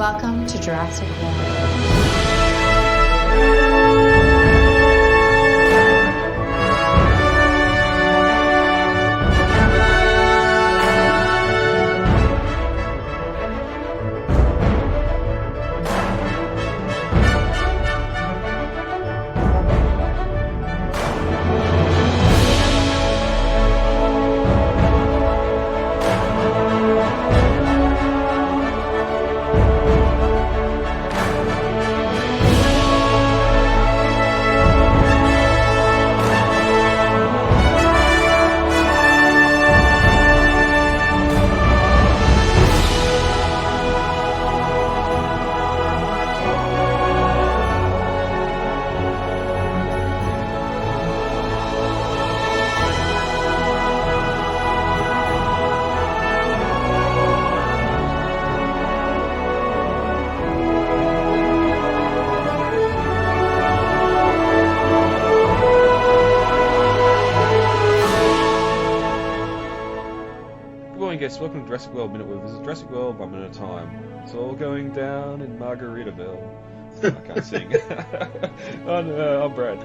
Welcome to Jurassic World. Welcome to Jurassic World Minute. We visit Jurassic World 1 minute at a time. It's all going down in Margaritaville. I can't sing. I'm Brad.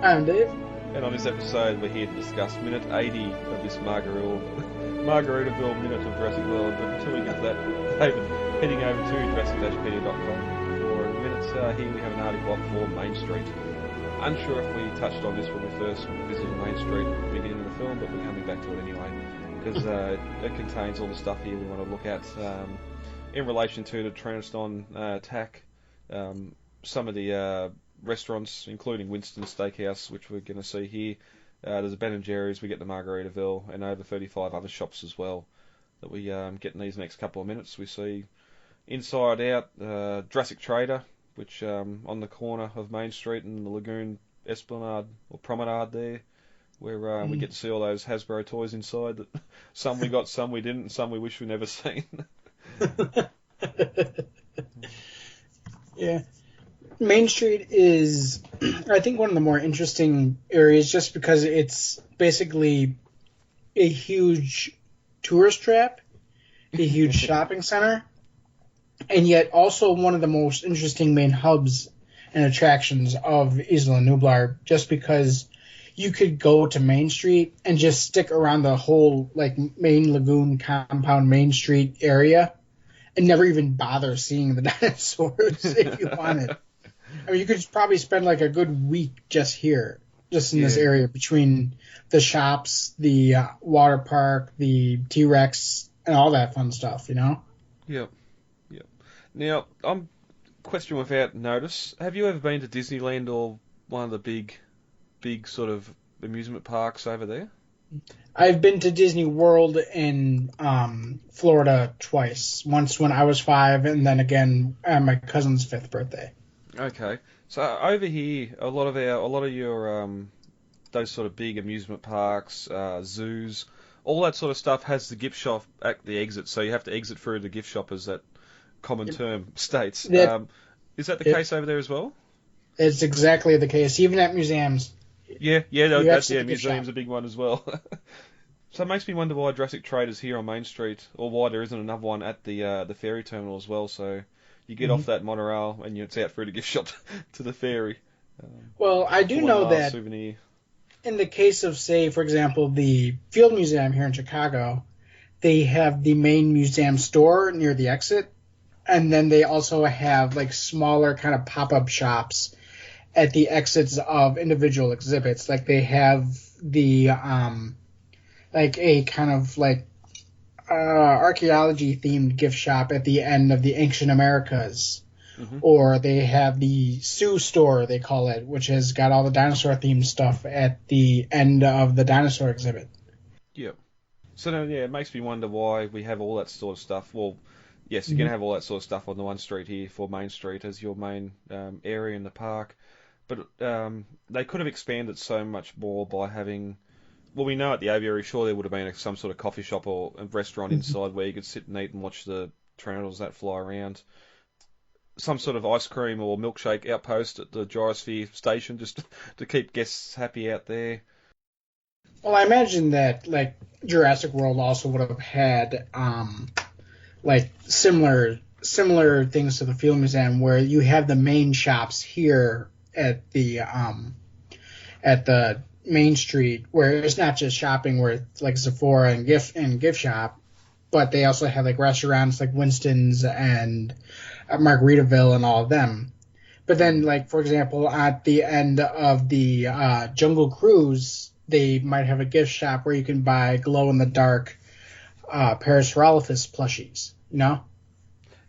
I'm Dave. And on this episode, we're here to discuss minute 80 of this Margaritaville Minute of Jurassic World. But until we get to that, David, heading over to jurassic-pedia.com. For a minute here, we have an article up for Main Street. Unsure if we touched on this when we first visited Main Street at the beginning of the film, but we're coming back to it anyway. Because it contains all the stuff here we want to look at in relation to the Tyrannosaurus attack. Some of the restaurants, including Winston's Steakhouse, which we're going to see here. There's a Ben & Jerry's, we get the Margaritaville, and over 35 other shops as well that we get in these next couple of minutes. We see Inside Out, Jurassic Trader, which on the corner of Main Street and the Lagoon Esplanade, or Promenade there, where we get to see all those Hasbro toys inside. That some we got, some we didn't, and some we wish we never seen. Yeah. Main Street is, I think, one of the more interesting areas just because it's basically a huge tourist trap, a huge shopping center, and yet also one of the most interesting main hubs and attractions of Isla Nublar, just because you could go to Main Street and just stick around the whole main lagoon compound Main Street area and never even bother seeing the dinosaurs if you wanted. I mean, you could probably spend a good week just here, just in this area between the shops, the water park, the T-Rex, and all that fun stuff, you know? Yep. Now, question without notice. Have you ever been to Disneyland or one of the big sort of amusement parks over there? I've been to Disney World in Florida twice. Once when I was 5, and then again at my cousin's 5th birthday. Okay, so over here, a lot of your those sort of big amusement parks, zoos, all that sort of stuff has the gift shop at the exit. So you have to exit through the gift shop, as that common term states. Is that the case over there as well? It's exactly the case, even at museums. Museum's a big one as well. So it makes me wonder why Jurassic Trader's here on Main Street, or why there isn't another one at the ferry terminal as well. So you get off that monorail and it's out through the gift shop to the ferry. Well, I do know that souvenir. In the case of, say, for example, the Field Museum here in Chicago, they have the main museum store near the exit, and then they also have smaller kind of pop-up shops at the exits of individual exhibits. They have the a kind of archaeology themed gift shop at the end of the Ancient Americas, or they have the Sioux store, they call it, which has got all the dinosaur themed stuff at the end of the dinosaur exhibit. Yep. So now, it makes me wonder why we have all that sort of stuff. Well, yes, you're going to have all that sort of stuff on the one street here for Main Street as your main area in the park. But they could have expanded so much more by having... Well, we know at the aviary, sure, there would have been some sort of coffee shop or a restaurant inside where you could sit and eat and watch the Tyrannosaurus that fly around. Some sort of ice cream or milkshake outpost at the gyrosphere station just to keep guests happy out there. Well, I imagine that, Jurassic World also would have had, similar similar things to the Field Museum, where you have the main shops here at the Main Street, where it's not just shopping, where it's like Sephora and gift shop, but they also have like restaurants like Winston's and Margaritaville and all of them. But then, like for example, at the end of the Jungle Cruise, they might have a gift shop where you can buy glow in the dark Parasaurolophus plushies. You know?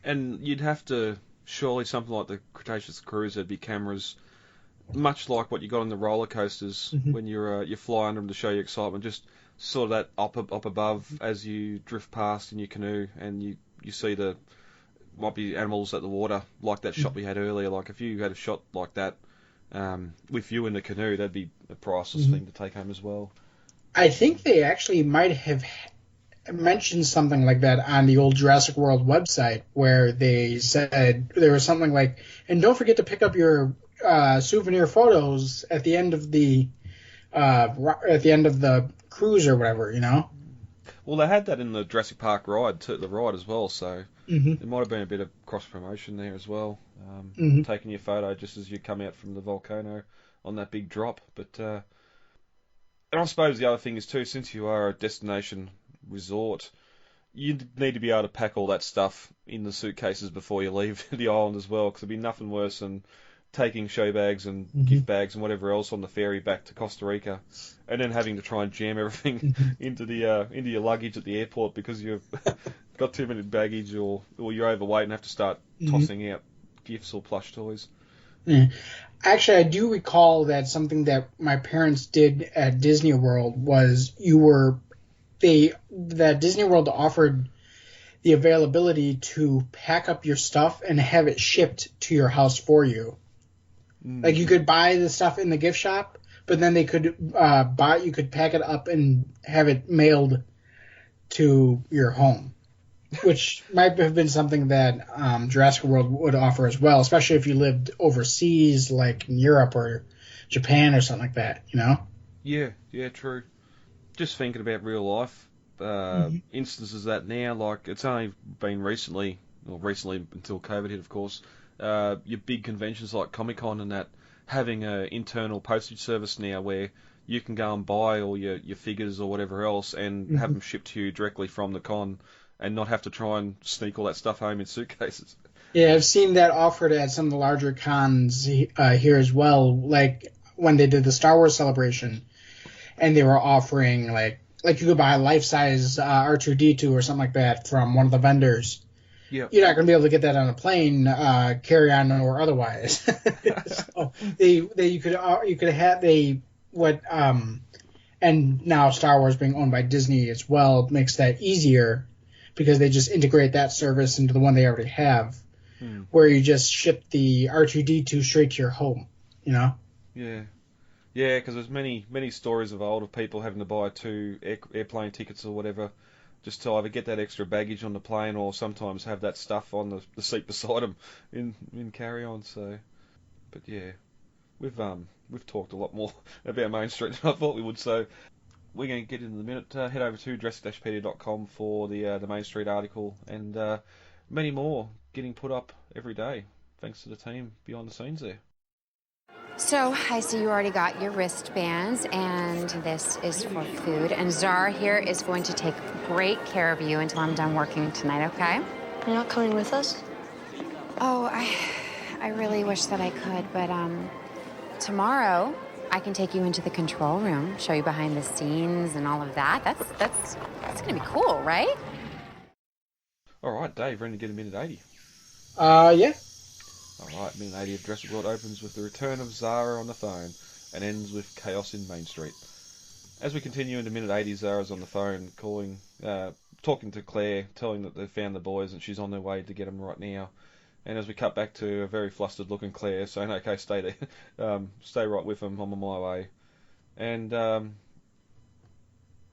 And you'd have to, surely something like the Cretaceous Cruise, there'd be cameras, much like what you got on the roller coasters when you fly under them to show your excitement, just sort of that up above as you drift past in your canoe, and you see might be animals at the water, like that shot we had earlier. Like if you had a shot like that with you in the canoe, that'd be a priceless thing to take home as well. I think they actually might have mentioned something like that on the old Jurassic World website, where they said there was something like, and don't forget to pick up your souvenir photos at the end of the cruise or whatever, you know. Well, they had that in the Jurassic Park ride, the ride as well, so there might have been a bit of cross promotion there as well, taking your photo just as you come out from the volcano on that big drop. But and I suppose the other thing is too, since you are a destination resort, you need to be able to pack all that stuff in the suitcases before you leave the island as well, because there'd be nothing worse than taking show bags and gift bags and whatever else on the ferry back to Costa Rica, and then having to try and jam everything into your luggage at the airport because you've got too many baggage, or you're overweight and have to start tossing out gifts or plush toys. Yeah. Actually, I do recall that something that my parents did at Disney World was that Disney World offered the availability to pack up your stuff and have it shipped to your house for you. Like you could buy the stuff in the gift shop, but then you could pack it up and have it mailed to your home, which might have been something that Jurassic World would offer as well, especially if you lived overseas, like in Europe or Japan or something like that, you know? Yeah, true. Just thinking about real life instances of that now, like it's only been recently until COVID hit, of course, your big conventions like Comic-Con and that, having an internal postage service now where you can go and buy all your figures or whatever else and have them shipped to you directly from the con and not have to try and sneak all that stuff home in suitcases. Yeah, I've seen that offered at some of the larger cons here as well, like when they did the Star Wars celebration, and they were offering like you could buy a life-size R2-D2 or something like that from one of the vendors. Yep. You're not going to be able to get that on a plane, carry-on or otherwise. So and now Star Wars being owned by Disney as well makes that easier because they just integrate that service into the one they already have, where you just ship the R2-D2 straight to your home, you know? Yeah, because there's many stories of old of people having to buy 2 airplane tickets or whatever, just to either get that extra baggage on the plane or sometimes have that stuff on the seat beside them in carry-on. So, but yeah, we've talked a lot more about Main Street than I thought we would. So we're going to get into the minute. Head over to Jurassic-Pedia.com for the Main Street article and many more getting put up every day. Thanks to the team behind the scenes there. So, I see you already got your wristbands, and this is for food. And Zara here is going to take great care of you until I'm done working tonight, okay? You're not coming with us? Oh, I really wish that I could, but tomorrow I can take you into the control room, show you behind the scenes and all of that. That's gonna be cool, right? All right, Dave, ready to get a minute 80? Yeah. Alright, minute 80 of Jurassic World opens with the return of Zara on the phone and ends with chaos in Main Street. As we continue into minute 80, Zara's on the phone talking to Claire, telling that they've found the boys and she's on their way to get them right now. And as we cut back to a very flustered looking Claire saying, okay, stay there, stay right with them, I'm on my way. And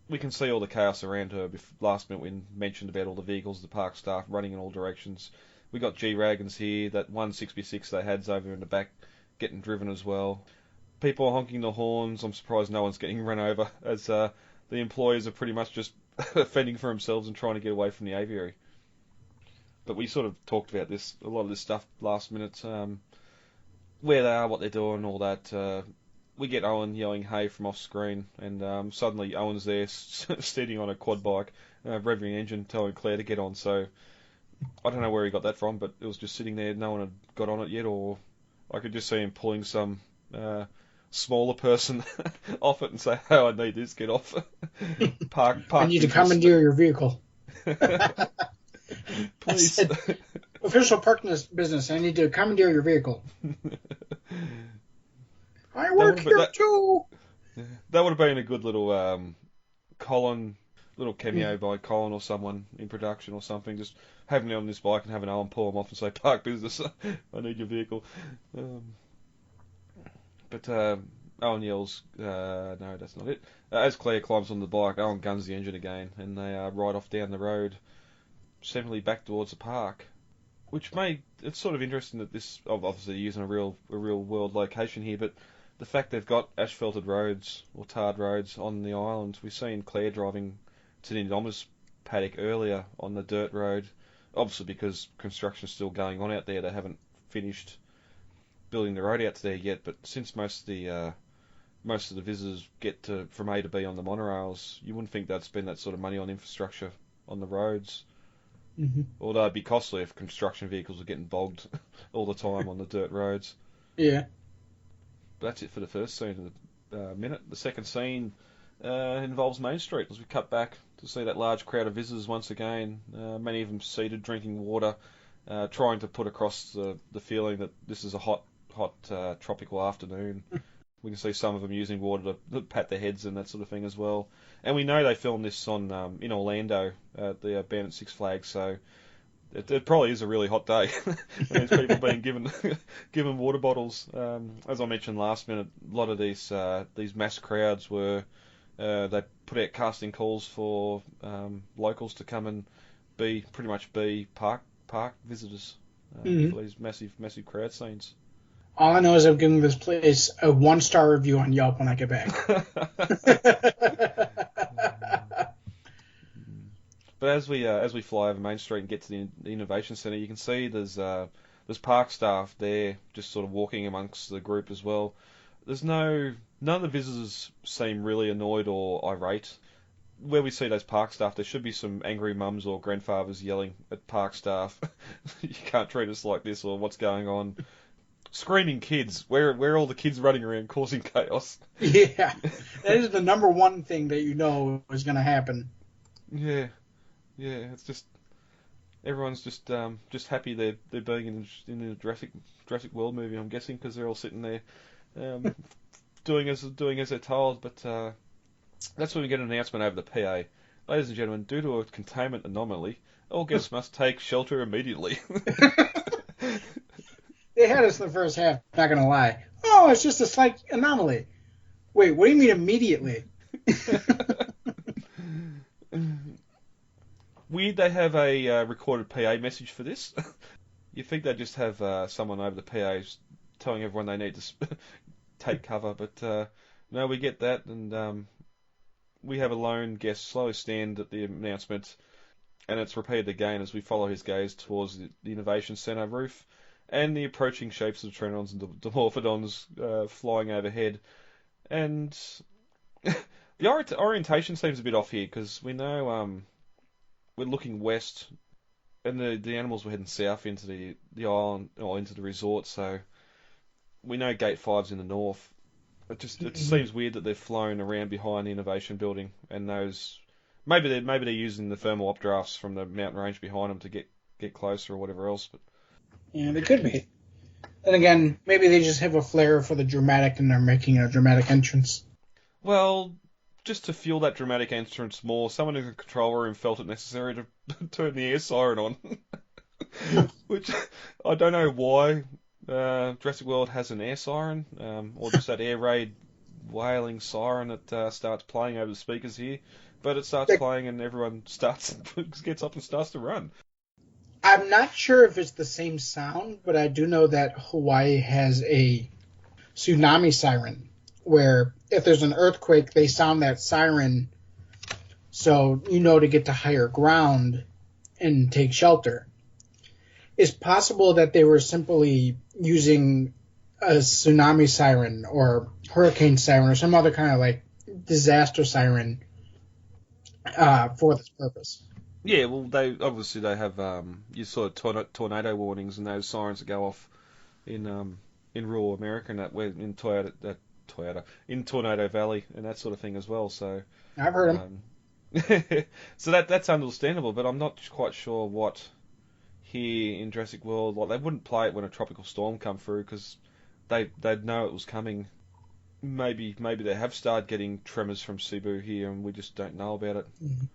we can see all the chaos around her. Last minute we mentioned about all the vehicles, the park staff running in all directions. We got G-Wagons here, that 166 they had's over in the back getting driven as well. People are honking the horns. I'm surprised no one's getting run over, as the employees are pretty much just fending for themselves and trying to get away from the aviary. But we sort of talked about a lot of this stuff last minute, where they are, what they're doing, all that. We get Owen yelling "hey" from off screen, and suddenly Owen's there, sitting on a quad bike, revving the engine, telling Claire to get on. So I don't know where he got that from, but it was just sitting there. No one had got on it yet, or I could just see him pulling some smaller person off it and say, "Oh, I need this. Get off." Park. I need to commandeer your vehicle. Please. I said, official park business. I need to commandeer your vehicle. I work here too. That would have been a good little little cameo by Colin or someone in production or something. Just having him on this bike and having Owen pull him off and say, "Park business, I need your vehicle." But Owen yells, "No, that's not it." As Claire climbs on the bike, Owen guns the engine again, and they ride off down the road, seemingly back towards the park. Which it's sort of interesting that this, obviously using a real world location here, but the fact they've got asphalted roads or tarred roads on the island. We've seen Claire driving to the Indominus paddock earlier on the dirt road, obviously because construction's still going on out there. They haven't finished building the road out to there yet, but since most of the visitors get from A to B on the monorails, you wouldn't think they'd spend that sort of money on infrastructure on the roads. Mm-hmm. Although it'd be costly if construction vehicles are getting bogged all the time on the dirt roads. Yeah. But that's it for the first scene of the minute. The second scene involves Main Street, as we cut back to see that large crowd of visitors once again, many of them seated, drinking water, trying to put across the feeling that this is a hot tropical afternoon. We can see some of them using water to pat their heads and that sort of thing as well. And we know they filmed this in Orlando at the Bandit Six Flags, so it probably is a really hot day. And there's people being given water bottles. As I mentioned last minute, a lot of these mass crowds were they put out casting calls for locals to come and pretty much be park visitors for these massive crowd scenes. All I know is I'm giving this place a 1-star review on Yelp when I get back. But as we fly over Main Street and get to the Innovation Centre, you can see there's park staff there, just sort of walking amongst the group as well. None of the visitors seem really annoyed or irate. Where we see those park staff, there should be some angry mums or grandfathers yelling at park staff, "You can't treat us like this," or "What's going on?" Screaming kids. Where are all the kids running around causing chaos? Yeah, that is the number one thing that you know is going to happen. Yeah, it's just everyone's just happy they're being in the Jurassic World movie. I'm guessing because they're all sitting there doing as they're told. But that's when we get an announcement over the PA. Ladies and gentlemen, due to a containment anomaly, all guests must take shelter immediately. They had us in the first half, not going to lie. Oh, it's just a slight anomaly. Wait, what do you mean immediately? Weird they have a recorded PA message for this. You'd think they'd just have someone over the PAs telling everyone they need to take cover, but no, we get that, and we have a lone guest slowly stand at the announcement, and it's repeated again as we follow his gaze towards the Innovation Centre roof, and the approaching shapes of Pteranodons and Dimorphodons flying overhead. And the orientation seems a bit off here, because we know we're looking west, and the animals were heading south into the island, or into the resort, so we know Gate 5's in the north. It seems weird that they've flown around behind the Innovation Building, and those... Maybe they're updrafts the thermal updrafts from the mountain range behind them to get closer or whatever else, but... Yeah, they could be. And again, maybe they just have a flair for the dramatic and they're making a dramatic entrance. Well, just to fuel that dramatic entrance more, someone in the control room felt it necessary to turn the air siren on. Which, I don't know why Jurassic World has an air siren, or just that air raid wailing siren that starts playing over the speakers here. But it starts playing and everyone gets up and starts to run. I'm not sure if it's the same sound, but I do know that Hawaii has a tsunami siren, where if there's an earthquake, they sound that siren so you know to get to higher ground and take shelter. it's possible that they were simply using a tsunami siren or hurricane siren or some other kind of like disaster siren for this purpose. Yeah, well, they have you saw tornado warnings and those sirens that go off in rural America and that where in in Tornado Valley and that sort of thing as well. So I've heard them. So that's understandable, but I'm not quite sure what here in Jurassic World, like they wouldn't play it when a tropical storm come through because they'd know it was coming. Maybe they have started getting tremors from Cebu here and we just don't know about it. Mm-hmm.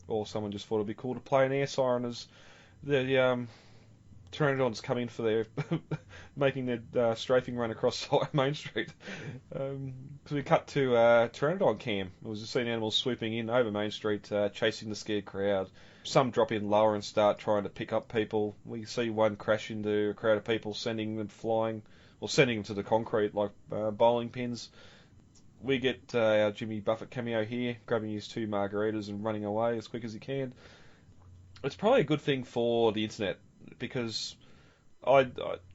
Or someone just thought it'd be cool to play an air siren as the Pteranodons come in for their making their strafing run across Main Street. So we cut to Pteranodon cam. It was just seen animals swooping in over Main Street, chasing the scared crowd. Some drop in lower and start trying to pick up people. We see one crash into a crowd of people, sending them flying, or sending them to the concrete like bowling pins. We get our Jimmy Buffett cameo here, grabbing his 2 margaritas and running away as quick as he can. It's probably a good thing for the internet because I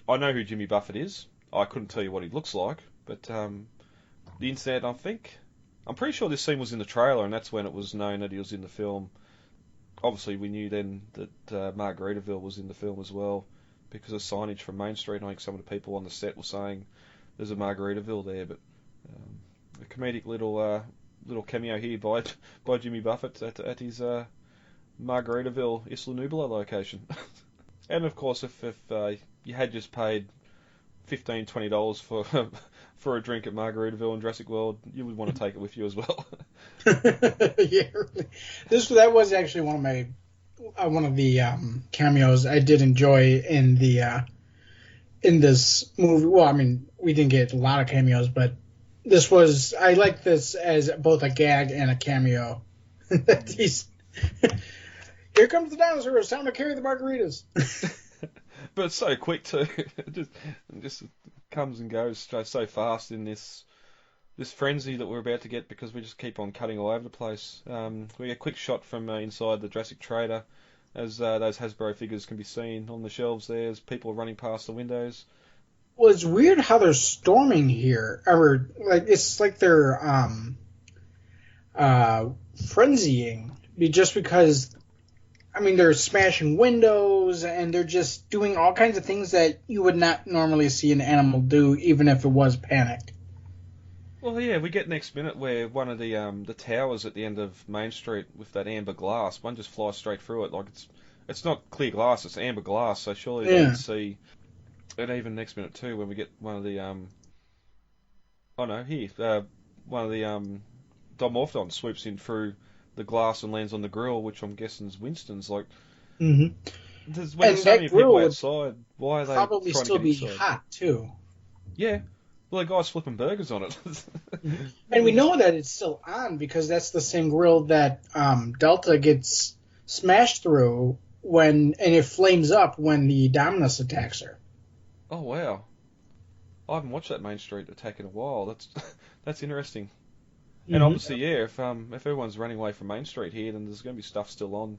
know who Jimmy Buffett is. I couldn't tell you what he looks like, but the internet, I'm pretty sure this scene was in the trailer, and that's when it was known that he was in the film. Obviously, we knew then that Margaritaville was in the film as well because of signage from Main Street. I think some of the people on the set were saying there's a Margaritaville there, but a comedic little cameo here by Jimmy Buffett at his Margaritaville Isla Nublar location. And of course, if you had just paid $15, $20 for a drink at Margaritaville in Jurassic World, you would want to take it with you as well. Yeah, that was actually one of the cameos I did enjoy in this movie. Well, I mean, we didn't get a lot of cameos, but I like this as both a gag and a cameo. Here comes the dinosaur. It's time to carry the margaritas. But it's so quick too. It just comes and goes so fast in this frenzy that we're about to get because we just keep on cutting all over the place. We get a quick shot from inside the Jurassic Trader as those Hasbro figures can be seen on the shelves there as people are running past the windows. Well, it's weird how they're storming here. Or it's like they're frenzying just because. I mean, they're smashing windows, and they're just doing all kinds of things that you would not normally see an animal do, even if it was panicked. Well, yeah, we get next minute where one of the towers at the end of Main Street with that amber glass, one just flies straight through it. Like it's not clear glass, it's amber glass, so surely they can see. And even next minute too, when we get one of the one of the Dimorphodons swoops in through the glass and lands on the grill, which I'm guessing is Winston's. Like, mm-hmm. When there's so many people outside, why are they probably trying still to be get inside? hot too? Yeah, well, the guy's flipping burgers on it. And we know that it's still on because that's the same grill that Delta gets smashed through and it flames up when the Dominus attacks her. Oh wow, I haven't watched that Main Street attack in a while. That's interesting. And obviously, yeah, if everyone's running away from Main Street here, then there's going to be stuff still on.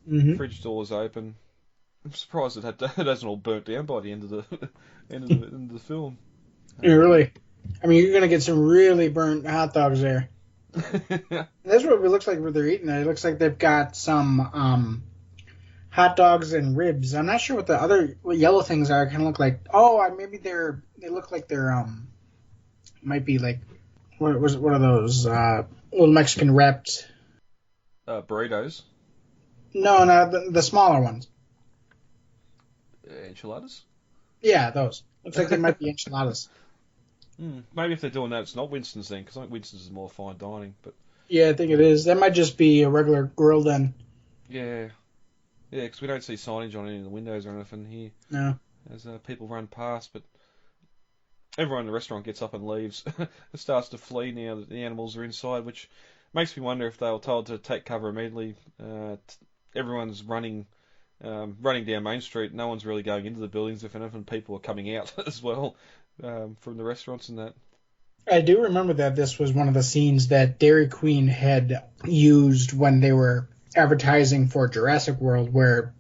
Mm-hmm. Fridge doors open. I'm surprised it hasn't all burnt down by the end of the film. Yeah, really. I mean, you're going to get some really burnt hot dogs there. That's what it looks like when they're eating it. It looks like they've got some hot dogs and ribs. I'm not sure what the other yellow things are. Kind of look like. Oh, maybe they look like they're might be like. What are those little Mexican wrapped? Burritos. No, the smaller ones. Enchiladas. Yeah, those. Looks like they might be enchiladas. Maybe if they're doing that, it's not Winston's then, because I think Winston's is more fine dining. But yeah, I think it is. That might just be a regular grill then. Yeah, because we don't see signage on any of the windows or anything here. No. As people run past, but. Everyone in the restaurant gets up and leaves. It starts to flee now that the animals are inside, which makes me wonder if they were told to take cover immediately. Everyone's running down Main Street. No one's really going into the buildings. If anything, people are coming out as well from the restaurants and that. I do remember that this was one of the scenes that Dairy Queen had used when they were advertising for Jurassic World, where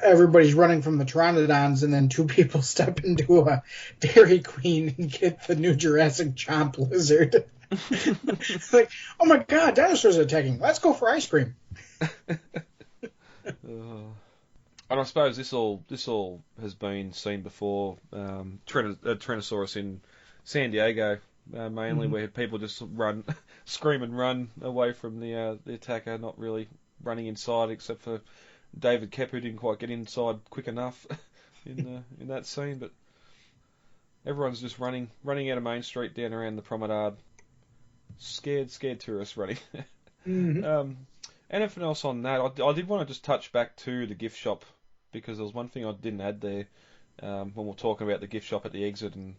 everybody's running from the Pteranodons, and then two people step into a Dairy Queen and get the new Jurassic Chomp lizard. Like, oh my god, dinosaurs are attacking. Let's go for ice cream. And I suppose this all has been seen before. Tyrannosaurus in San Diego, mainly, where people just scream and run away from the attacker, not really running inside, except for David Kep, who didn't quite get inside quick enough in that scene. But everyone's just running out of Main Street, down around the promenade, scared tourists running. Anything else on that? I did want to just touch back to the gift shop, because there was one thing I didn't add there when we're talking about the gift shop at the exit, and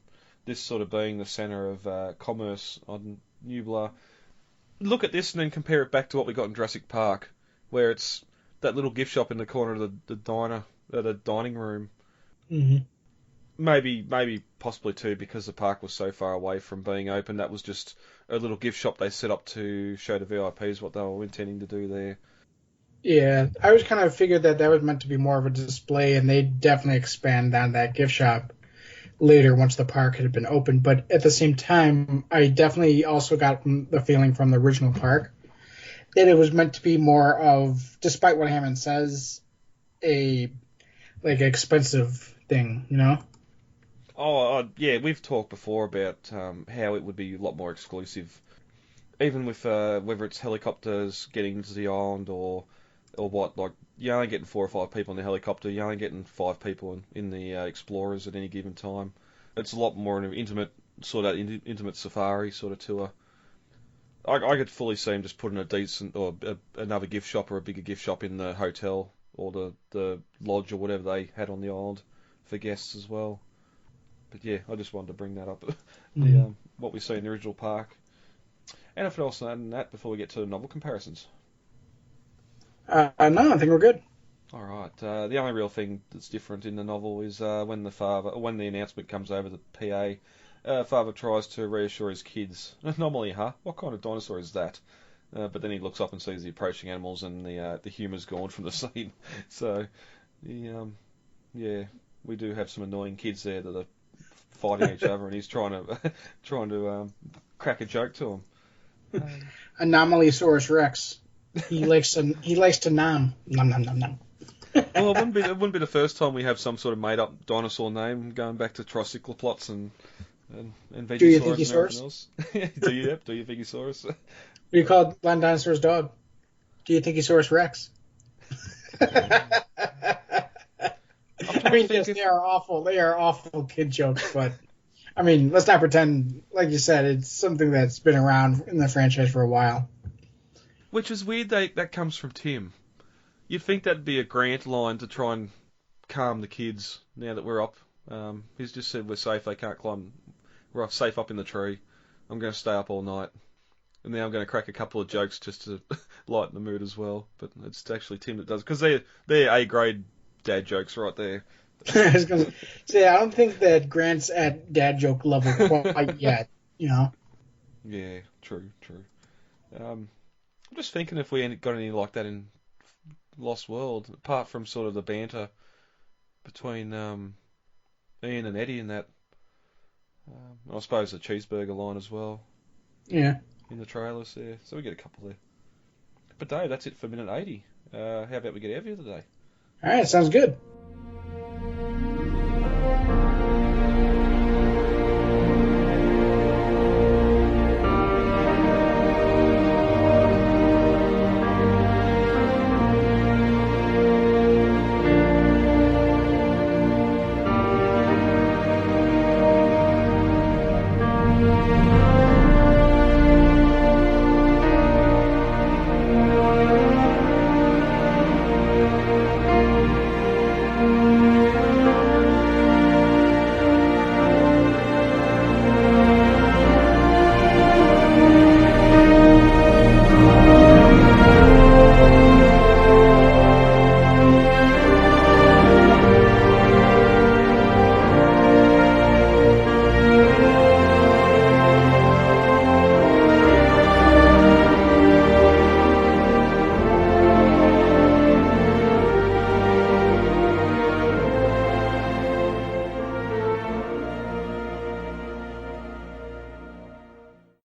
this sort of being the centre of commerce on Nublar. Look at this and then compare it back to what we got in Jurassic Park, where it's that little gift shop in the corner of the dining room. Maybe possibly too, because the park was so far away from being open, that was just a little gift shop they set up to show the VIPs what they were intending to do there. Yeah, I was kind of figured that was meant to be more of a display, and they'd definitely expand on that gift shop later once the park had been open. But at the same time, I definitely also got the feeling from the original park that it was meant to be more of, despite what Hammond says, a expensive thing, you know? Oh, yeah, we've talked before about how it would be a lot more exclusive, even with whether it's helicopters getting to the island or what. Like, you're only getting 4 or 5 people in the helicopter, you're only getting 5 people in the Explorers at any given time. It's a lot more an intimate safari sort of tour. I could fully see him just putting a decent or another gift shop or a bigger gift shop in the hotel or the lodge or whatever they had on the island for guests as well. But yeah, I just wanted to bring that up. What we see in the original park. Anything else than that before we get to novel comparisons? No, I think we're good. All right. The only real thing that's different in the novel is when the announcement comes over the PA, father tries to reassure his kids. Normally, what kind of dinosaur is that? But then he looks up and sees the approaching animals, and the humour's gone from the scene. So, yeah, we do have some annoying kids there that are fighting each other, and he's trying to crack a joke to them. Anomalosaurus Rex. He likes to nom nom. Well, it wouldn't be the first time we have some sort of made up dinosaur name, going back to tricyclops and Vegisaurus. Do you think he's else. Do you Vegisaurus? We call land dinosaur's dog. Do you think he's Saurus Rex? I mean, yes, they are awful. They are awful kid jokes, but I mean, let's not pretend. Like you said, it's something that's been around in the franchise for a while. Which is weird. That comes from Tim. You'd think that'd be a Grant line to try and calm the kids now that we're up. He's just said we're safe. They can't climb. We're safe up in the tree. I'm going to stay up all night. And now I'm going to crack a couple of jokes just to lighten the mood as well. But it's actually Tim that does, because they're A-grade dad jokes right there. I was going to say, I don't think that Grant's at dad joke level quite yet, you know? Yeah, true. I'm just thinking if we got any like that in Lost World, apart from sort of the banter between Ian and Eddie and that. I suppose the cheeseburger line as well. Yeah. In the trailers there. So we get a couple there. But Dave, that's it for minute 80. How about we get our view of the day? All right, sounds good.